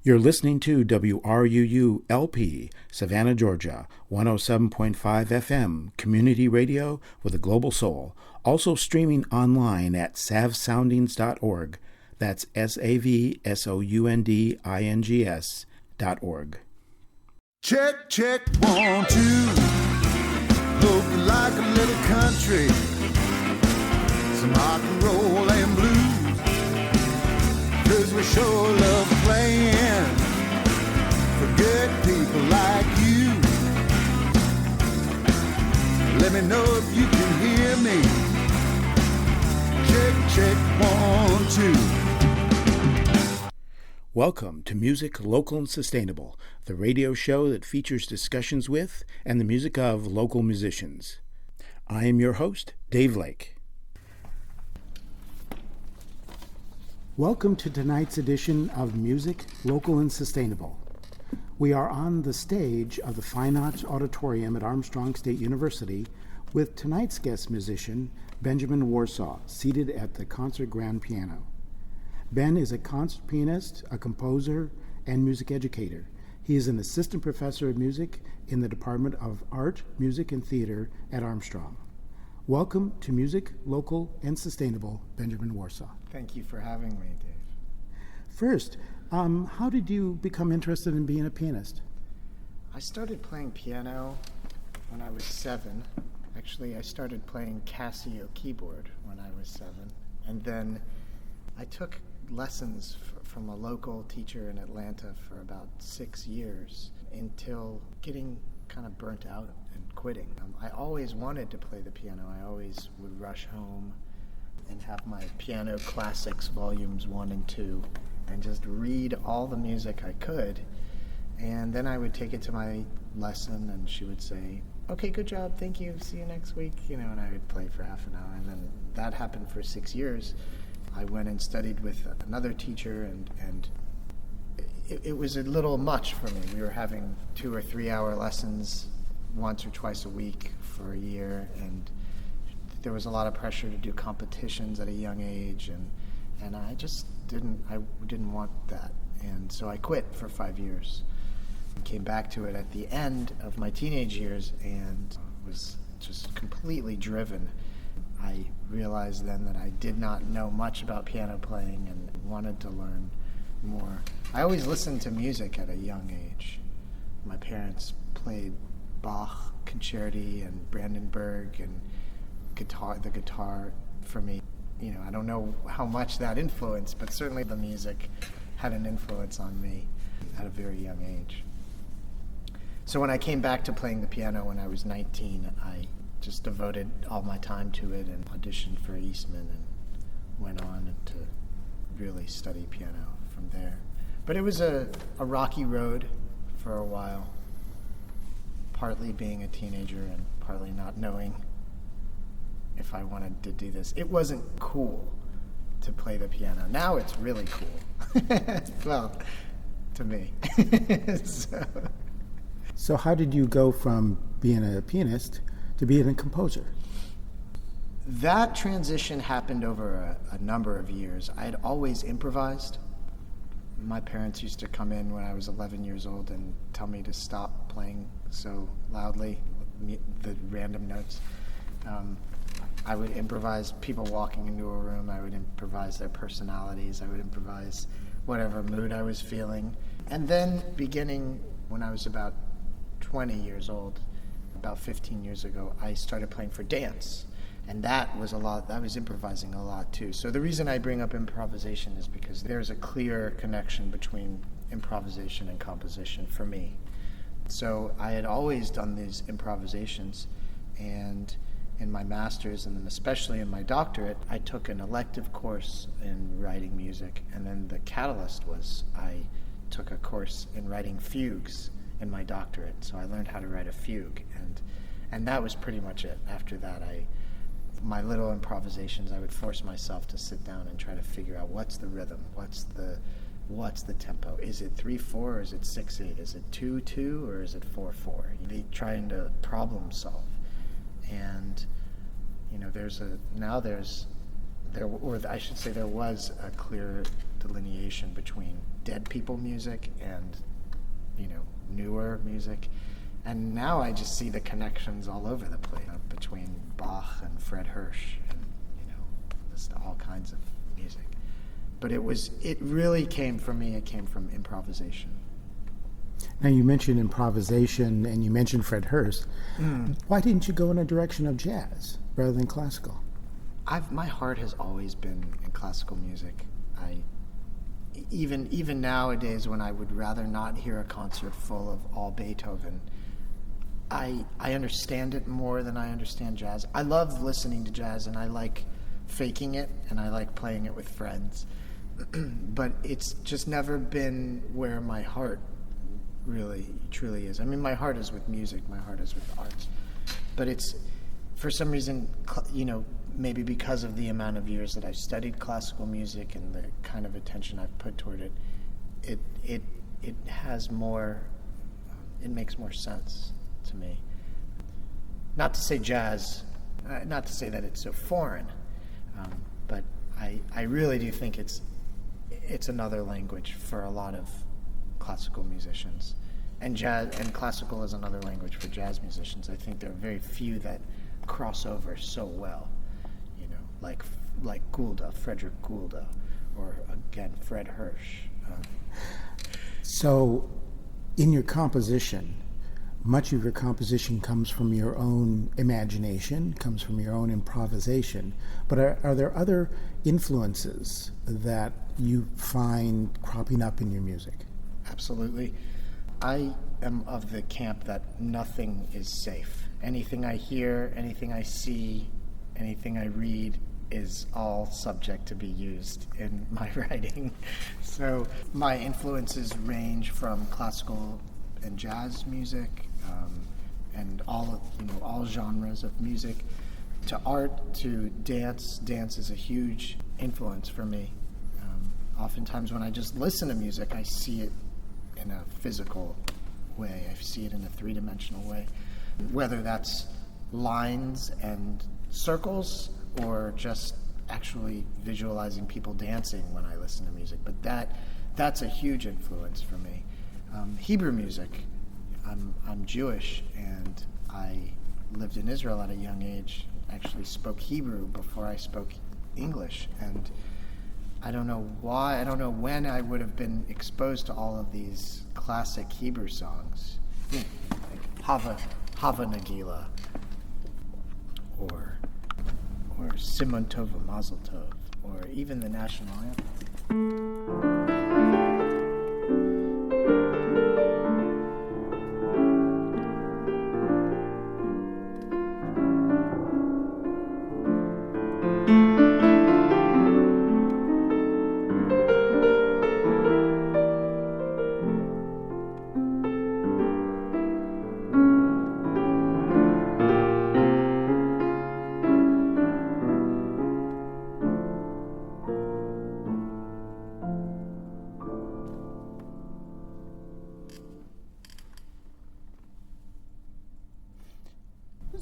You're listening to WRUU-LP, Savannah, Georgia, 107.5 FM, community radio with a global soul. Also streaming online at savsoundings.org. That's SAVSOUNDINGS.org. Check, check, 1, 2. Look like a little country. Some rock and roll and blues. 'Cause we sure love playing for good people like you. Let me know if you can hear me. Check, check, 1, 2. Welcome to Music Local and Sustainable, the radio show that features discussions with and the music of local musicians. I am your host, Dave Lake. Welcome to tonight's edition of Music Local and Sustainable. We are on the stage of the Fine Arts Auditorium at Armstrong State University with tonight's guest musician, Benjamin Warsaw, seated at the concert grand piano. Ben is a concert pianist, a composer, and music educator. He is an assistant professor of music in the Department of Art, Music, and Theater at Armstrong. Welcome to Music, Local, and Sustainable, Benjamin Warsaw. Thank you for having me, Dave. First, how did you become interested in being a pianist? I started playing piano when I was 7. Actually, I started playing Casio keyboard when I was 7. And then I took lessons from a local teacher in Atlanta for about 6 years until getting kind of burnt out and quitting. I always wanted to play the piano. I always would rush home and have my piano classics volumes 1 and 2 and just read all the music I could. And then I would take it to my lesson and she would say, "Okay, good job, thank you, see you next week," and I would play for half an hour. And then that happened for 6 years. I went and studied with another teacher and it was a little much for me. We were having 2 or 3 hour lessons once or twice a week for a year, and there was a lot of pressure to do competitions at a young age, and I just didn't want that. And so I quit for 5 years and came back to it at the end of my teenage years and was just completely driven. I realized then that I did not know much about piano playing and wanted to learn more. I always listened to music at a young age. My parents played Bach, Concerti, and Brandenburg, and the guitar for me. I don't know how much that influenced, but certainly the music had an influence on me at a very young age. So when I came back to playing the piano when I was 19, I just devoted all my time to it and auditioned for Eastman and went on to really study piano from there. But it was a rocky road for a while, partly being a teenager and partly not knowing if I wanted to do this. It wasn't cool to play the piano. Now it's really cool. Well, to me. So how did you go from being a pianist to being a composer? That transition happened over a number of years. I had always improvised. My parents used to come in when I was 11 years old and tell me to stop playing so loudly, the random notes. I would improvise people walking into a room. I would improvise their personalities. I would improvise whatever mood I was feeling. And then beginning when I was about 20 years old, about 15 years ago, I started playing for dance. And that was a lot, I was improvising a lot too. So the reason I bring up improvisation is because there's a clear connection between improvisation and composition for me. So I had always done these improvisations, and in my master's and then especially in my doctorate, I took an elective course in writing music, and then the catalyst was I took a course in writing fugues in my doctorate. So I learned how to write a fugue, and that was pretty much it. After that, my little improvisations, I would force myself to sit down and try to figure out what's the rhythm, what's the tempo. Is it 3/4 or is it 6/8? Is it 2/2 or is it 4/4? You'd be trying to problem solve. And there was a clear delineation between dead people music and, newer music. And now I just see the connections all over the place between Bach and Fred Hirsch and, just all kinds of music. But it really came from me, it came from improvisation. Now, you mentioned improvisation and you mentioned Fred Hirsch. Why didn't you go in a direction of jazz rather than classical? My heart has always been in classical music. Even nowadays, when I would rather not hear a concert full of all Beethoven, I understand it more than I understand jazz. I love listening to jazz, and I like faking it, and I like playing it with friends. But it's just never been where my heart really, truly is. I mean, my heart is with music, my heart is with the arts. But it's, for some reason, maybe because of the amount of years that I've studied classical music and the kind of attention I've put toward it, it has more, it makes more sense to me. Not to say jazz, not to say that it's so foreign, but I really do think it's another language for a lot of classical musicians, and jazz and classical is another language for jazz musicians. I think there are very few that cross over so well, like Goulda, Frederick Goulda, or again Fred Hirsch. So, in your composition, much of your composition comes from your own imagination, comes from your own improvisation. But are there other influences that you find cropping up in your music? Absolutely. I am of the camp that nothing is safe. Anything I hear, anything I see, anything I read is all subject to be used in my writing. So my influences range from classical and jazz music, and all genres of music, to art, to dance. Dance is a huge influence for me. Oftentimes when I just listen to music, I see it in a physical way. I see it in a three-dimensional way, whether that's lines and circles or just actually visualizing people dancing when I listen to music. But that's a huge influence for me. Hebrew music. I'm Jewish, and I lived in Israel at a young age. Actually spoke Hebrew before I spoke English, and I don't know why. I don't know when I would have been exposed to all of these classic Hebrew songs, like Hava Nagila, or Simon Tova Mazel Tov, or even the national anthem.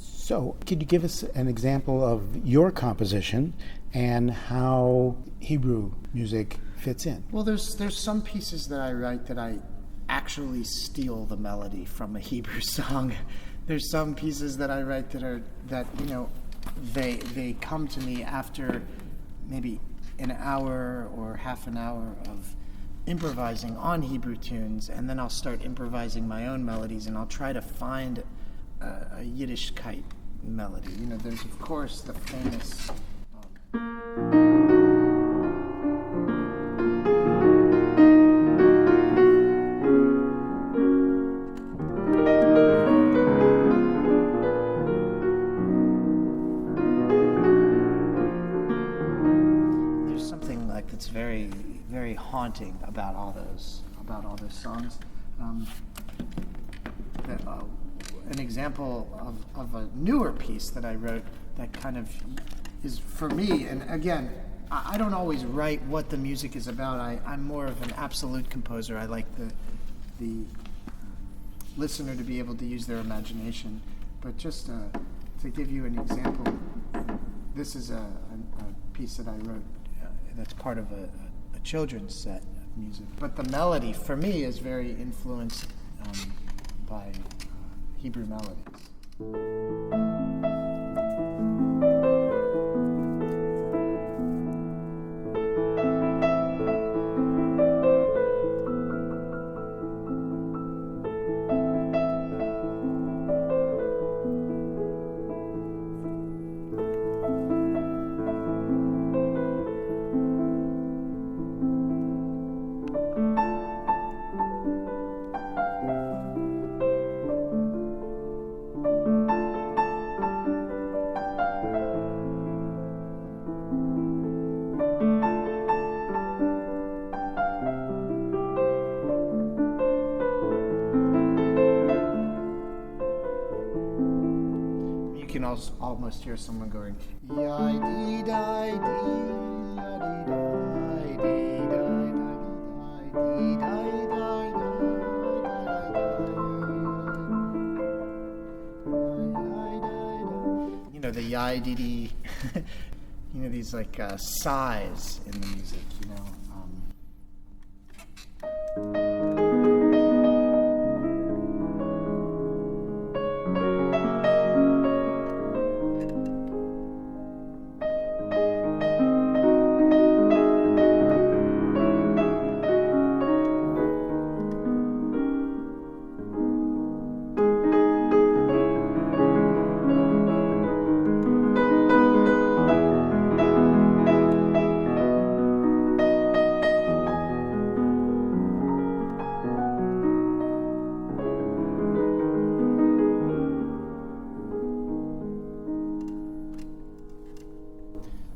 So, could you give us an example of your composition and how Hebrew music fits in? Well, there's some pieces that I write that I actually steal the melody from a Hebrew song. There's some pieces that I write that they come to me after maybe an hour or half an hour of improvising on Hebrew tunes, and then I'll start improvising my own melodies, and I'll try to find a Yiddishkeit melody. There's of course the famous there's something like that's very, very haunting about all those songs. An example of a newer piece that I wrote that kind of is for me, and again, I don't always write what the music is about. I'm more of an absolute composer. I like the listener to be able to use their imagination. But just to give you an example, this is a piece that I wrote that's part of a a children's set of music. But the melody, for me, is very influenced by Hebrew melodies. You can almost hear someone going, you know, the yai-dee-dee, you know, these like sighs in the music, you know.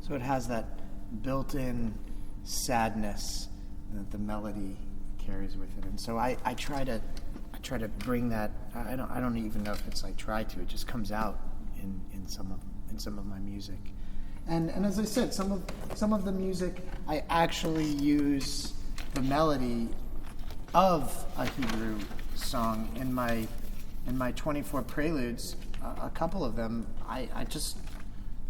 So it has that built-in sadness that the melody carries with it, and so I try to bring that. I don't even know if it's I try to. It just comes out in some of my music, and as I said, some of the music I actually use the melody of a Hebrew song in my 24 preludes. A couple of them I just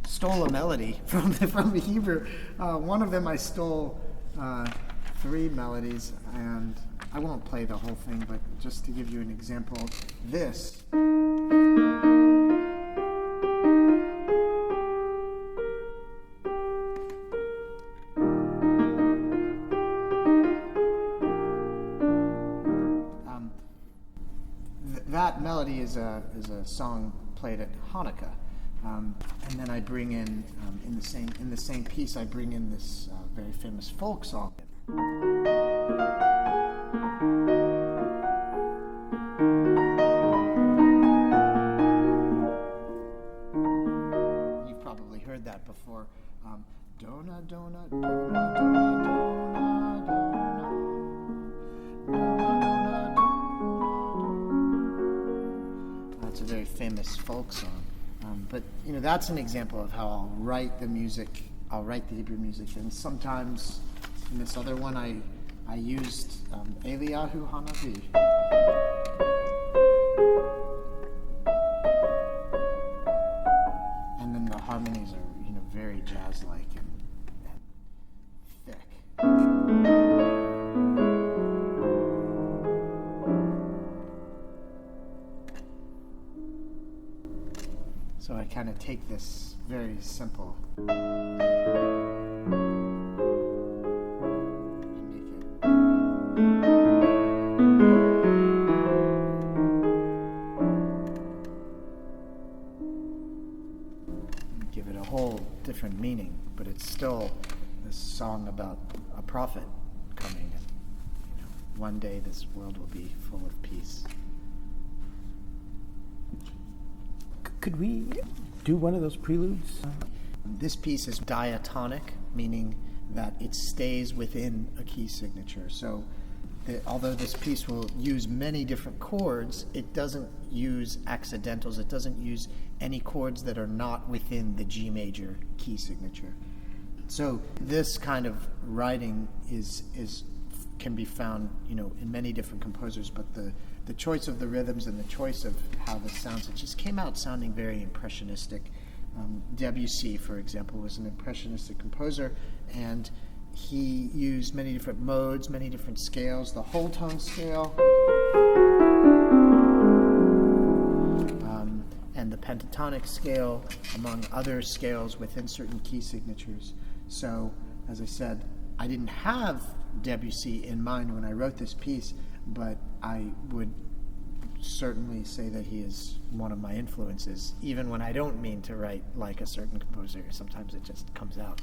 stole a melody from the Hebrew. One of them I stole 3 melodies, and I won't play the whole thing, but just to give you an example, this. That melody is a song played at Hanukkah. And then I bring in in the same piece I bring in this very famous folk song. You've probably heard that before. Dona, dona, dona, dona, dona, dona, dona. That's a very famous folk song. But you know, that's an example of how I'll write the music. I'll write the Hebrew music, and sometimes in this other one, I used Eliyahu Hanavi. And then the harmonies are, you know, very jazz-like and thick. So I kind of take this very simple and make it. And give it a whole different meaning, but it's still this song about a prophet coming, and you know, one day this world will be full of peace. Could we do one of those preludes? This piece is diatonic, meaning that it stays within a key signature. So although this piece will use many different chords, it doesn't use accidentals. It doesn't use any chords that are not within the G major key signature. So this kind of writing can be found, you know, in many different composers, but the choice of the rhythms and the choice of how this sounds, it just came out sounding very impressionistic. Debussy, for example, was an impressionistic composer, and he used many different modes, many different scales, the whole tone scale, and the pentatonic scale, among other scales within certain key signatures. So, as I said, I didn't have Debussy in mind when I wrote this piece, but I would certainly say that he is one of my influences, even when I don't mean to write like a certain composer. Sometimes it just comes out.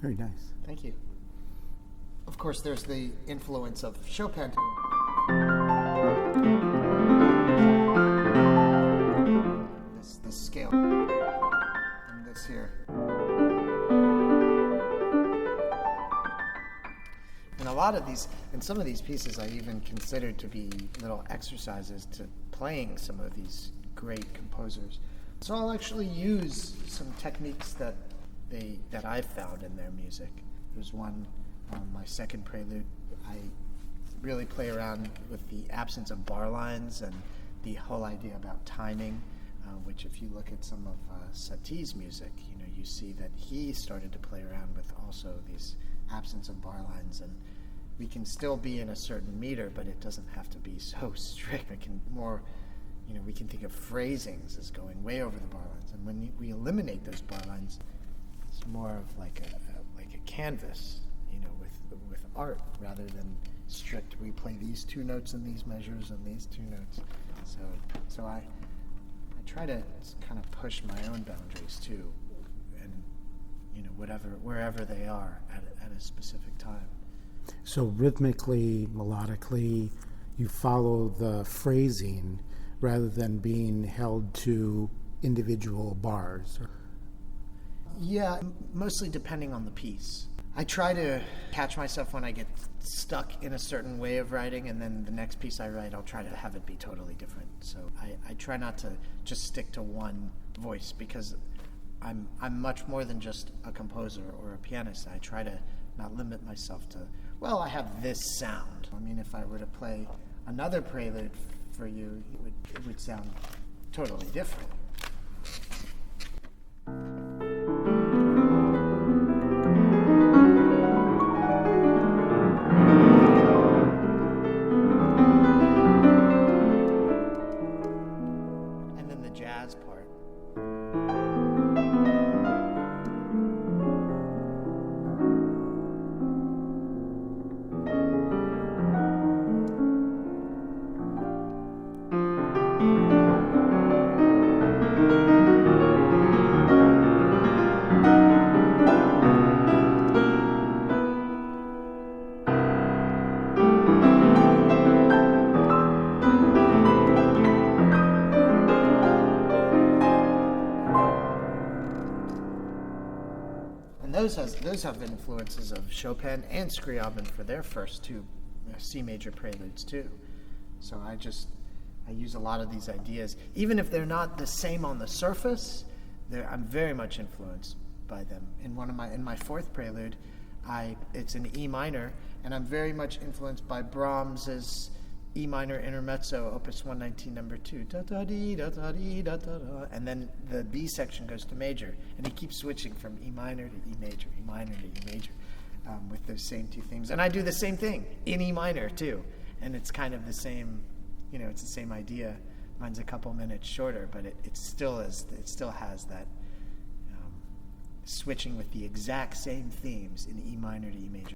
Very nice. Thank you. Of course, there's the influence of Chopin. This scale. And this here. And a lot of these, and some of these pieces I even considered to be little exercises to playing some of these great composers. So I'll actually use some techniques that I've found in their music. There's one on my second prelude. I really play around with the absence of bar lines and the whole idea about timing, which if you look at some of Satie's music, you see that he started to play around with also these absence of bar lines, and we can still be in a certain meter, but it doesn't have to be so strict. It can more, we can think of phrasings as going way over the bar lines, and when we eliminate those bar lines, it's more of like a canvas, with art rather than strict. We play these two notes in these measures and these two notes. So I try to kind of push my own boundaries too, and wherever they are at a specific time. So rhythmically, melodically, you follow the phrasing rather than being held to individual bars. Yeah, mostly depending on the piece. I try to catch myself when I get stuck in a certain way of writing, and then the next piece I write, I'll try to have it be totally different. So I try not to just stick to one voice, because I'm much more than just a composer or a pianist. I try to not limit myself to, I have this sound. I mean, if I were to play another prelude for you, it would sound totally different. Those have influences of Chopin and Scriabin for their first two C major preludes too. So I use a lot of these ideas, even if they're not the same on the surface. I'm very much influenced by them. In my fourth prelude, it's in E minor, and I'm very much influenced by Brahms's E minor intermezzo, Opus 119, number 2, da da dee da da dee da da da, and then the B section goes to major, and he keeps switching from E minor to E major, E minor to E major, with those same two themes. And I do the same thing in E minor too, and it's kind of the same, it's the same idea. Mine's a couple minutes shorter, but it still has that switching with the exact same themes in E minor to E major.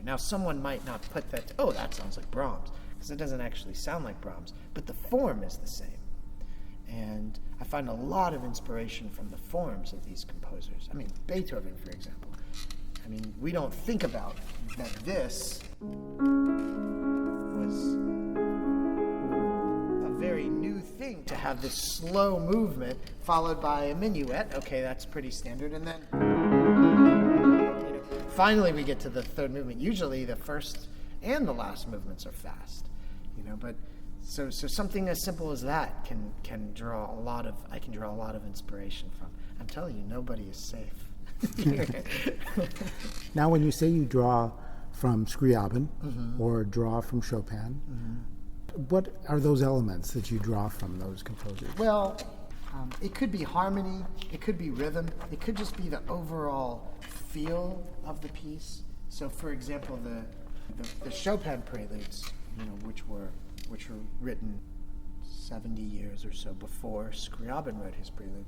Now, someone might not put that, oh, that sounds like Brahms, because it doesn't actually sound like Brahms, but the form is the same. And I find a lot of inspiration from the forms of these composers. I mean, Beethoven, for example. I mean, we don't think about that this was a very new thing to have this slow movement followed by a minuet. Okay, that's pretty standard. And then finally, we get to the third movement. Usually, the first and the last movements are fast, But so something as simple as that can draw a lot of. I can draw a lot of inspiration from. I'm telling you, nobody is safe. Now, when you say you draw from Scriabin or draw from Chopin, what are those elements that you draw from those composers? Well, it could be harmony. It could be rhythm. It could just be the overall feel of the piece. So, for example, the Chopin preludes, which were written 70 years or so before Scriabin wrote his prelude.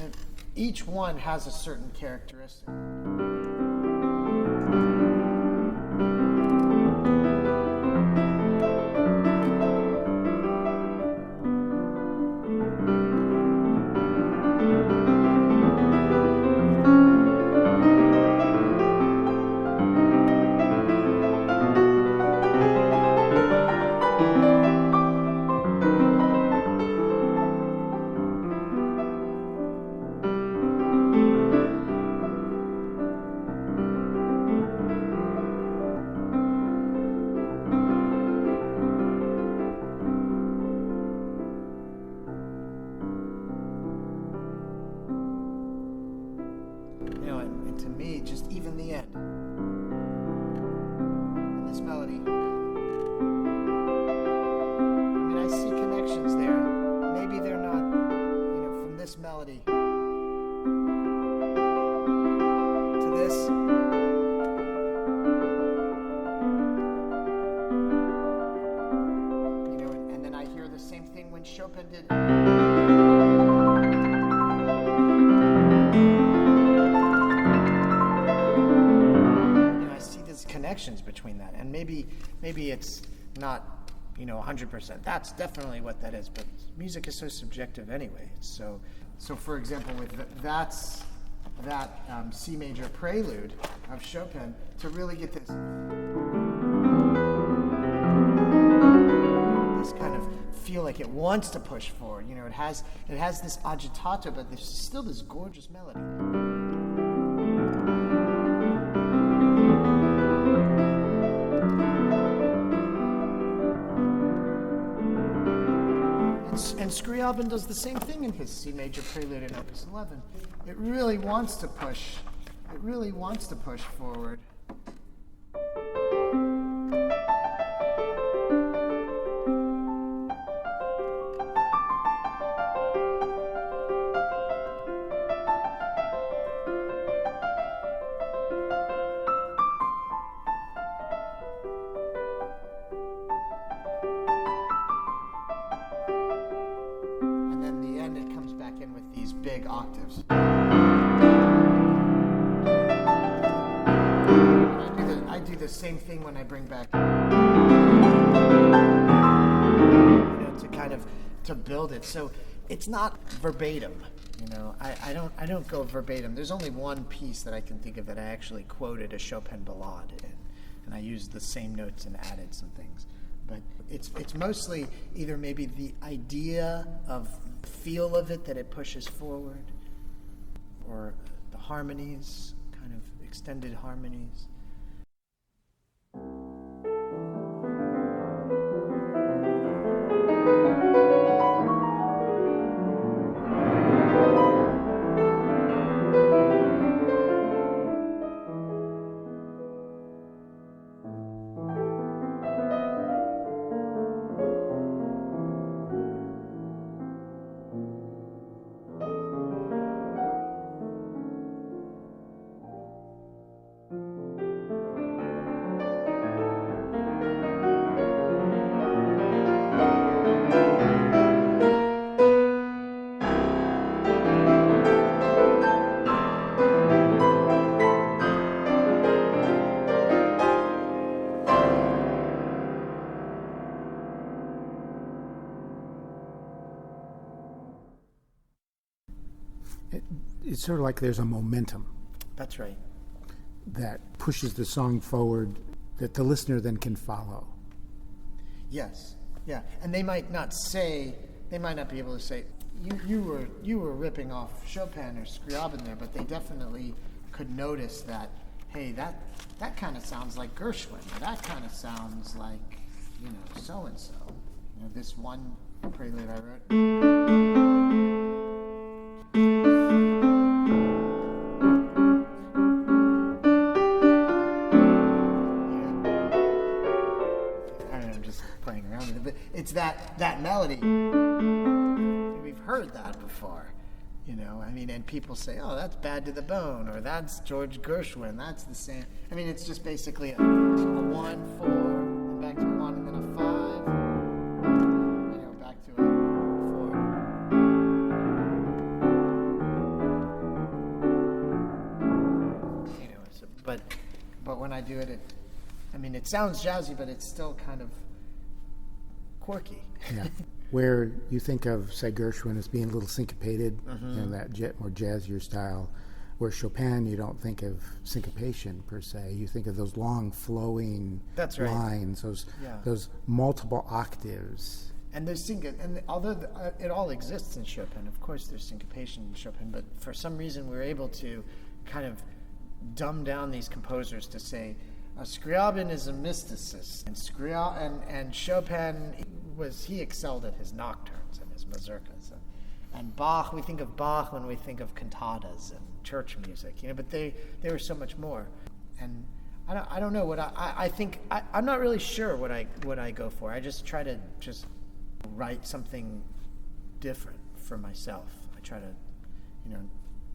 And each one has a certain characteristic. And to me, just even the end. And this melody. I mean, I see connections there. Maybe they're not, from this melody to this. And then I hear the same thing when Chopin did. Connections between that, and maybe it's not 100%. That's definitely what that is, but music is so subjective anyway. So for example, with that C major prelude of Chopin, to really get this kind of feel like it wants to push forward. It has this agitato, but there's still this gorgeous melody. And Scriabin does the same thing in his C major prelude in Opus 11. It really wants to push forward. in with these big octaves. I do the same thing when I bring back, to kind of to build it. So it's not verbatim. I don't go verbatim. There's only one piece that I can think of that I actually quoted a Chopin ballade in, and I used the same notes and added some things. But it's mostly either maybe the idea of the feel of it that it pushes forward, or the harmonies, kind of extended harmonies. It's sort of like there's a momentum That's right. that pushes the song forward that the listener then can follow. Yes. Yeah. And they might not be able to say, you were ripping off Chopin or Scriabin there, but they definitely could notice that, hey, that kind of sounds like Gershwin, or that kind of sounds like, so and so. This one prelude I wrote. It's that melody. We've heard that before, and people say, oh, that's Bad to the Bone, or that's George Gershwin, that's the same. It's just basically a 1, 4, and back to a 1, and then a 5, back to a 4. But when I do it, it sounds jazzy, but it's still kind of quirky. Yeah. Where you think of, say, Gershwin as being a little syncopated, that more jazzier style, where Chopin, you don't think of syncopation per se. You think of those long flowing lines, those multiple octaves. And there's and although it all exists in Chopin, of course there's syncopation in Chopin, but for some reason we're able to kind of dumb down these composers to say, Scriabin is a mysticist, and Chopin he excelled at his nocturnes and his mazurkas, and Bach. We think of Bach when we think of cantatas and church music, but they were so much more. And I don't know what I think. I'm not really sure what I go for. I just try to write something different for myself. I try to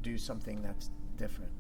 do something that's different.